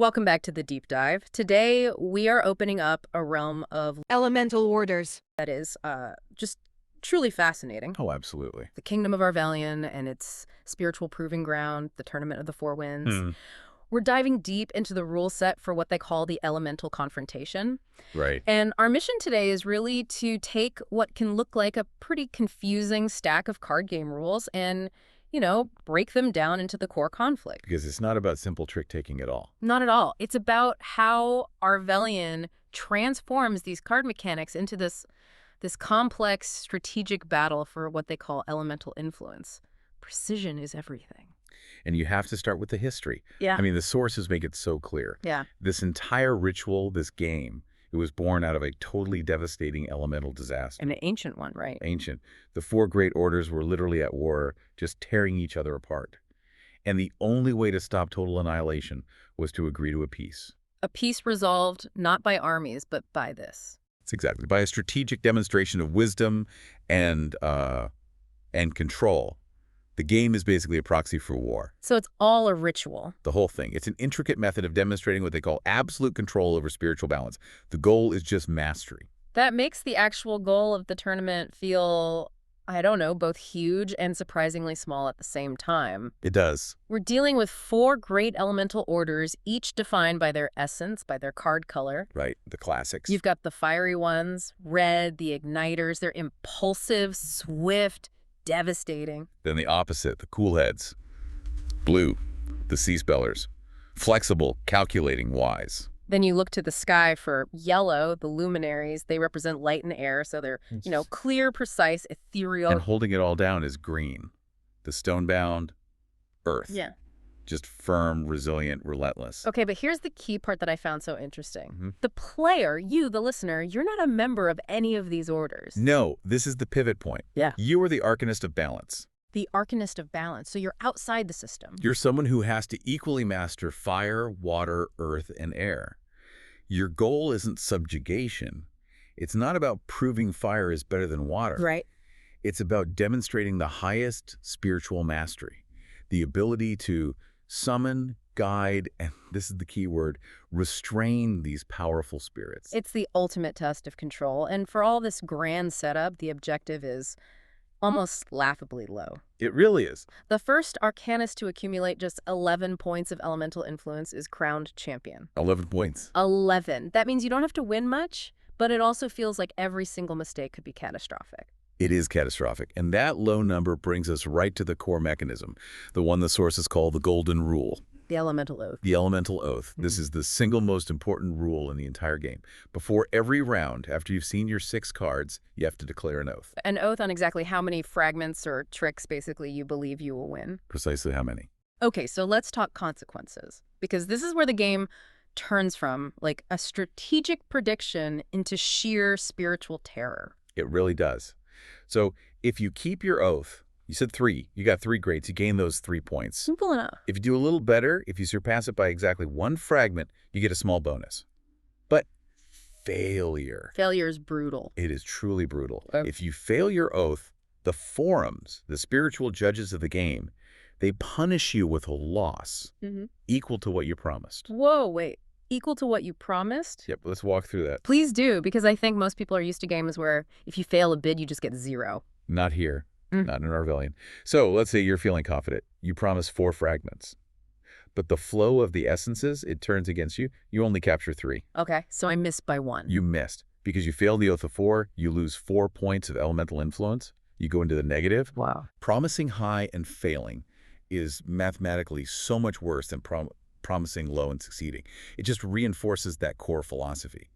Welcome back to the deep dive. Today, we are opening up a realm of Elemental orders. that is just truly fascinating. Oh, absolutely. The Kingdom of Arvelion and its spiritual proving ground, the Tournament of the Four Winds. We're diving deep into the rule set for what they call the elemental confrontation. Right. And our mission today is really to take what can look like a pretty confusing stack of card game rules and, break them down into the core conflict. Because it's not about simple trick-taking at all. Not at all. It's about how Arvelion transforms these card mechanics into this complex strategic battle for what they call elemental influence. Precision is everything. And you have to start with the history. Yeah. I mean, the sources make it so clear. Yeah. This entire ritual, this game, it was born out of a totally devastating elemental disaster. An ancient one, right? Ancient. The four great orders were literally at war, just tearing each other apart. And the only way to stop total annihilation was to agree to a peace. A peace resolved not by armies, but by this. It's exactly. By a strategic demonstration of wisdom and control. The game is basically a proxy for war. So it's all a ritual. The whole thing. It's an intricate method of demonstrating what they call absolute control over spiritual balance. The goal is just mastery. That makes the actual goal of the tournament feel, I don't know, both huge and surprisingly small at the same time. It does. We're dealing with four great elemental orders, each defined by their essence, by their card color. Right. The classics. You've got the fiery ones, red, the igniters. They're impulsive, swift, devastating. Then the opposite, the cool heads. Blue, the sea spellers. Flexible, calculating, wise. Then you look to the sky for yellow, the luminaries. They represent light and air, so they're, clear, precise, ethereal. And holding it all down is green. The stonebound, earth. Yeah. Just firm, resilient, relentless. Okay, but here's the key part that I found so interesting. Mm-hmm. The player, you, the listener, you're not a member of any of these orders. No, this is the pivot point. Yeah. You are the Arcanist of balance. The Arcanist of balance, so you're outside the system. You're someone who has to equally master fire, water, earth, and air. Your goal isn't subjugation. It's not about proving fire is better than water. Right. It's about demonstrating the highest spiritual mastery, the ability to summon, guide, and this is the key word, restrain these powerful spirits. It's the ultimate test of control, and for all this grand setup, the objective is almost laughably low. It really is. The first Arcanist to accumulate just 11 points of elemental influence is crowned champion. 11 points. 11. That means you don't have to win much, but it also feels like every single mistake could be catastrophic. It is catastrophic, and that low number brings us right to the core mechanism, the one the sources call the Golden Rule. The elemental oath. The elemental oath. This is the single most important rule in the entire game. Before every round, after you've seen your 6 cards, you have to declare an oath. An oath on exactly how many fragments or tricks, basically, you believe you will win. Precisely how many? Okay, so let's talk consequences, because this is where the game turns from, like, a strategic prediction into sheer spiritual terror. It really does. So if you keep your oath, you said 3, you got 3 grades, you gain those 3 points. Simple enough. If you do a little better, if you surpass it by exactly 1 fragment, you get a small bonus. But failure. Failure is brutal. It is truly brutal. Okay. If you fail your oath, the forums, the spiritual judges of the game, they punish you with a loss equal to what you promised. Whoa, wait. Equal to what you promised? Yep, let's walk through that. Please do, because I think most people are used to games where if you fail a bid, you just get 0. Not here. Not in Arvelion. So let's say you're feeling confident. You promise 4 fragments. But the flow of the essences, it turns against you. You only capture 3. Okay, so I missed by 1. You missed. Because you failed the oath of 4, you lose 4 points of elemental influence. You go into the negative. Wow. Promising high and failing is mathematically so much worse than promising low and succeeding. It just reinforces that core philosophy.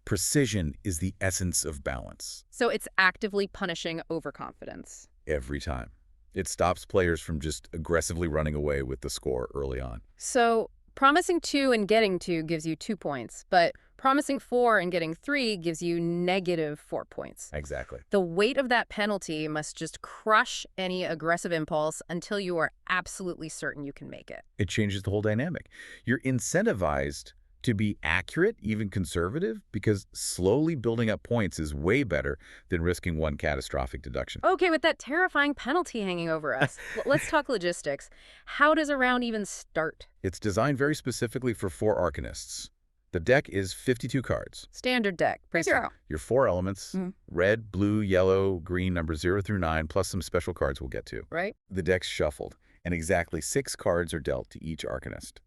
Precision is the essence of balance. So it's actively punishing overconfidence. Every time. It stops players from just aggressively running away with the score early on. So promising 2 and getting 2 gives you 2 points, but promising 4 and getting 3 gives you negative 4 points. Exactly. The weight of that penalty must just crush any aggressive impulse until you are absolutely certain you can make it. It changes the whole dynamic. You're incentivized to be accurate, even conservative, because slowly building up points is way better than risking one catastrophic deduction. Okay, with that terrifying penalty hanging over us, let's talk logistics. How does a round even start? It's designed very specifically for 4 Arcanists. The deck is 52 cards. Standard deck. Zero. Your 4 elements, red, blue, yellow, green, numbers 0 through 9, plus some special cards we'll get to. Right? The deck's shuffled, and exactly 6 cards are dealt to each Arcanist.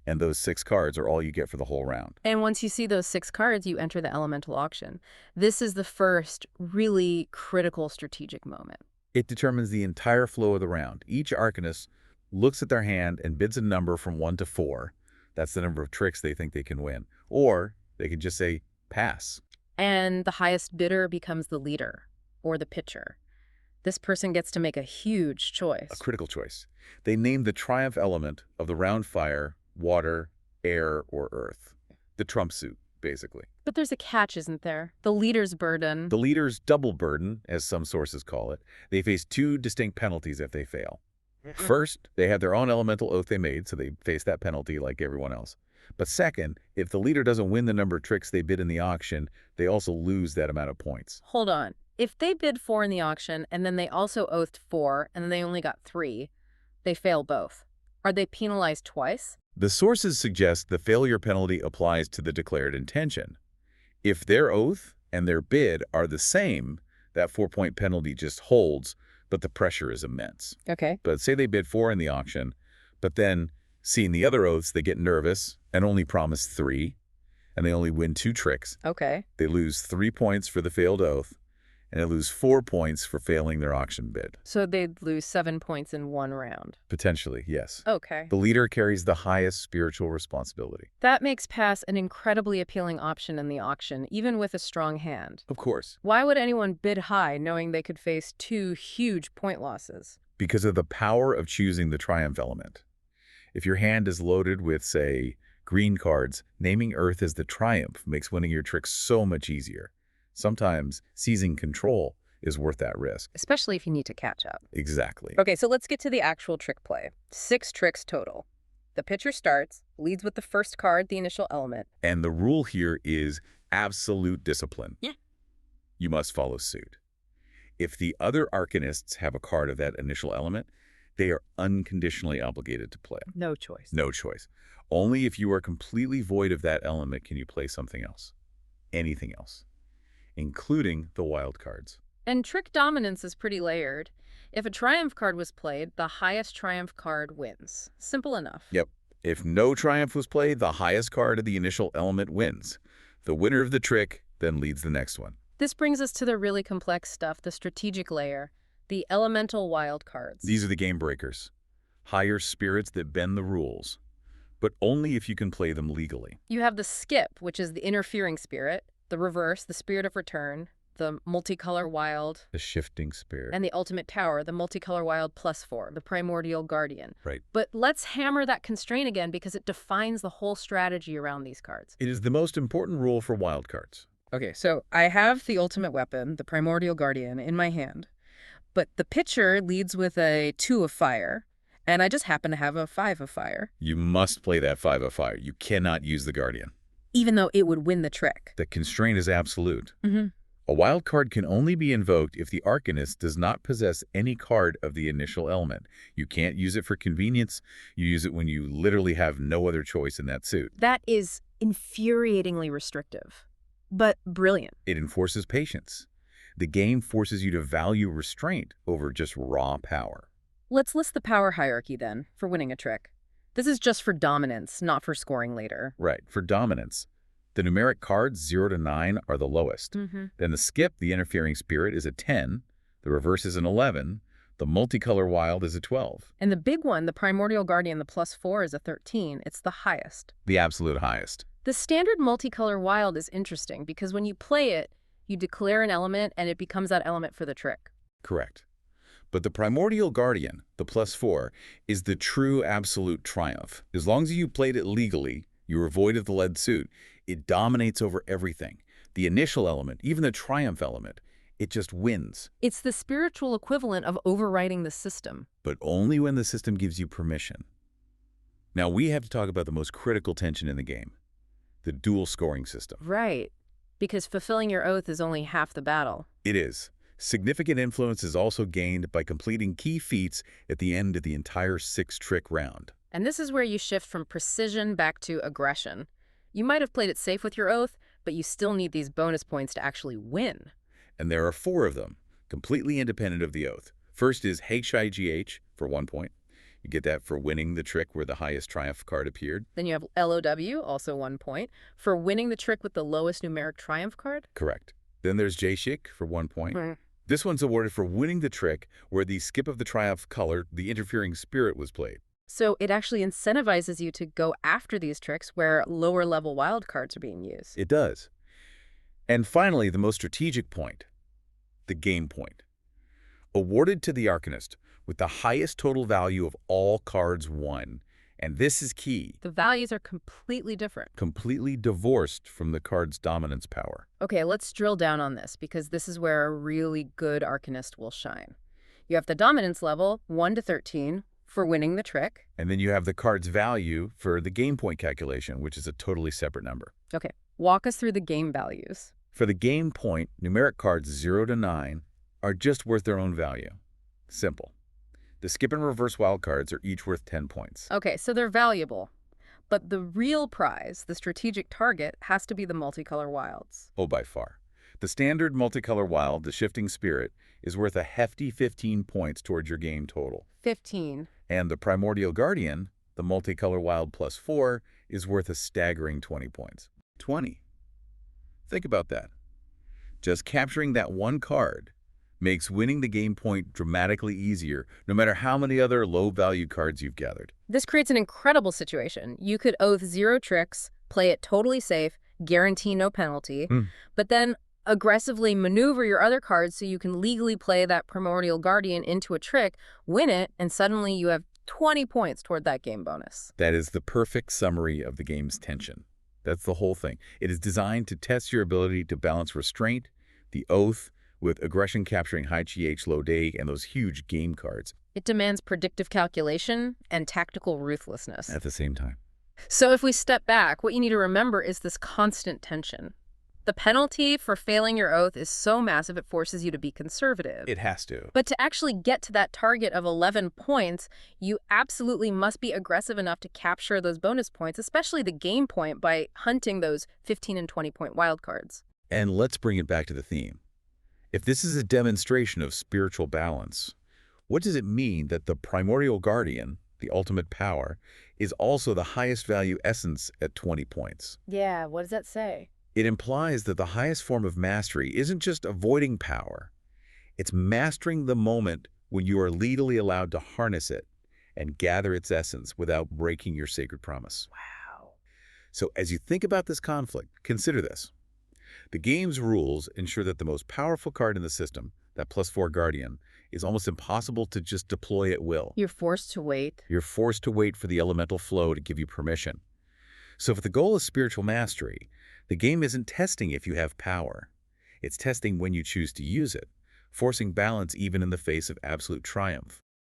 And those 6 cards are all you get for the whole round. And once you see those 6 cards, you enter the elemental auction. This is the first really critical strategic moment. It determines the entire flow of the round. Each Arcanist looks at their hand and bids a number from 1 to 4. That's the number of tricks they think they can win. Or they can just say, pass. And the highest bidder becomes the leader, or the pitcher. This person gets to make a huge choice. A critical choice. They name the triumph element of the round fire, water, air, or earth. The trump suit, basically. But there's a catch, isn't there? The leader's burden. The leader's double burden, as some sources call it. They face 2 distinct penalties if they fail. First, they have their own elemental oath they made, so they face that penalty like everyone else. But second, if the leader doesn't win the number of tricks they bid in the auction, they also lose that amount of points. Hold on. If they bid 4 in the auction, and then they also oathed 4, and then they only got 3, they fail both. Are they penalized twice? The sources suggest the failure penalty applies to the declared intention. If their oath and their bid are the same, that 4-point penalty just holds, but the pressure is immense. Okay. But say they bid 4 in the auction, but then seeing the other oaths, they get nervous and only promise 3, and they only win 2 tricks. Okay. They lose 3 points for the failed oath, and they lose 4 points for failing their auction bid. So they'd lose 7 points in 1 round. Potentially, yes. Okay. The leader carries the highest spiritual responsibility. That makes pass an incredibly appealing option in the auction, even with a strong hand. Of course. Why would anyone bid high knowing they could face 2 huge point losses? Because of the power of choosing the triumph element. If your hand is loaded with, say, green cards, naming Earth as the triumph makes winning your trick so much easier. Sometimes seizing control is worth that risk. Especially if you need to catch up. Exactly. Okay, so let's get to the actual trick play. 6 tricks total. The pitcher starts, leads with the first card, the initial element. And the rule here is absolute discipline. Yeah. You must follow suit. If the other Arcanists have a card of that initial element, they are unconditionally obligated to play. No choice. No choice. Only if you are completely void of that element can you play something else. Anything else. Including the wild cards. And trick dominance is pretty layered. If a triumph card was played, the highest triumph card wins. Simple enough. Yep. If no triumph was played, the highest card of the initial element wins. The winner of the trick then leads the next one. This brings us to the really complex stuff, the strategic layer, the elemental wild cards. These are the game breakers. Higher spirits that bend the rules. But only if you can play them legally. You have the skip, which is the interfering spirit, the reverse, the spirit of return, the multicolor wild, The shifting spirit. and the ultimate tower, the multicolor wild +4, the primordial guardian. Right. But let's hammer that constraint again because it defines the whole strategy around these cards. It is the most important rule for wild cards. Okay, so I have the ultimate weapon, the primordial guardian, in my hand. But the pitcher leads with a 2 of fire, and I just happen to have a 5 of fire. You must play that 5 of fire. You cannot use the guardian. Even though it would win the trick. The constraint is absolute. Mm-hmm. A wild card can only be invoked if the Arcanist does not possess any card of the initial element. You can't use it for convenience. You use it when you literally have no other choice in that suit. That is infuriatingly restrictive, but brilliant. It enforces patience. The game forces you to value restraint over just raw power. Let's list the power hierarchy then, for winning a trick. This is just for dominance, not for scoring later. Right, for dominance. The numeric cards 0 to 9 are the lowest. Mm-hmm. Then the skip, the interfering spirit, is a 10. The reverse is an 11. The multicolor wild is a 12. And the big one, the primordial guardian, the +4, is a 13. It's the highest. The absolute highest. The standard multicolor wild is interesting because when you play it, you declare an element and it becomes that element for the trick. Correct. But the primordial guardian, the +4, is the true absolute triumph. As long as you played it legally, you were void of the lead suit. It dominates over everything. The initial element, even the triumph element, it just wins. It's the spiritual equivalent of overriding the system. But only when the system gives you permission. Now we have to talk about the most critical tension in the game. the dual scoring system. Right. Because fulfilling your oath is only half the battle. It is. Significant influence is also gained by completing key feats at the end of the entire 6-trick round. And this is where you shift from precision back to aggression. You might have played it safe with your oath, but you still need these bonus points to actually win. And there are 4 of them, completely independent of the oath. First is HIGH for 1 point. You get that for winning the trick where the highest triumph card appeared. Then you have LOW, also 1 point, for winning the trick with the lowest numeric triumph card. Correct. Then there's JSHIK for 1 point. This one's awarded for winning the trick where the skip of the triumph color, the interfering spirit, was played. So it actually incentivizes you to go after these tricks where lower level wild cards are being used. It does. And finally, the most strategic point, the game point. Awarded to the Arcanist with the highest total value of all cards won. And this is key. The values are completely different. Completely divorced from the card's dominance power. Okay, let's drill down on this because this is where a really good Arcanist will shine. You have the dominance level, 1 to 13, for winning the trick. And then you have the card's value for the game point calculation, which is a totally separate number. Okay, walk us through the game values. For the game point, numeric cards 0 to 9 are just worth their own value. Simple. The skip and reverse wild cards are each worth 10 points. Okay, so they're valuable. But the real prize, the strategic target, has to be the multicolor wilds. Oh, by far. The standard multicolor wild, the Shifting Spirit, is worth a hefty 15 points towards your game total. 15. And the Primordial Guardian, the multicolor wild plus 4, is worth a staggering 20 points. 20. Think about that. Just capturing that one card makes winning the game point dramatically easier, no matter how many other low-value cards you've gathered. This creates an incredible situation. You could oath 0 tricks, play it totally safe, guarantee no penalty, but then aggressively maneuver your other cards so you can legally play that Primordial Guardian into a trick, win it, and suddenly you have 20 points toward that game bonus. That is the perfect summary of the game's tension. That's the whole thing. It is designed to test your ability to balance restraint, the oath, with aggression capturing high GH low day and those huge game cards. It demands predictive calculation and tactical ruthlessness. At the same time. So if we step back, what you need to remember is this constant tension. The penalty for failing your oath is so massive it forces you to be conservative. It has to. But to actually get to that target of 11 points, you absolutely must be aggressive enough to capture those bonus points, especially the game point, by hunting those 15 and 20-point wildcards. And let's bring it back to the theme. If this is a demonstration of spiritual balance, what does it mean that the Primordial Guardian, the ultimate power, is also the highest value essence at 20 points? Yeah, what does that say? It implies that the highest form of mastery isn't just avoiding power. It's mastering the moment when you are legally allowed to harness it and gather its essence without breaking your sacred promise. Wow. So as you think about this conflict, consider this. The game's rules ensure that the most powerful card in the system, that +4 Guardian, is almost impossible to just deploy at will. You're forced to wait. You're forced to wait for the elemental flow to give you permission. So if the goal is spiritual mastery, the game isn't testing if you have power. It's testing when you choose to use it, forcing balance even in the face of absolute triumph.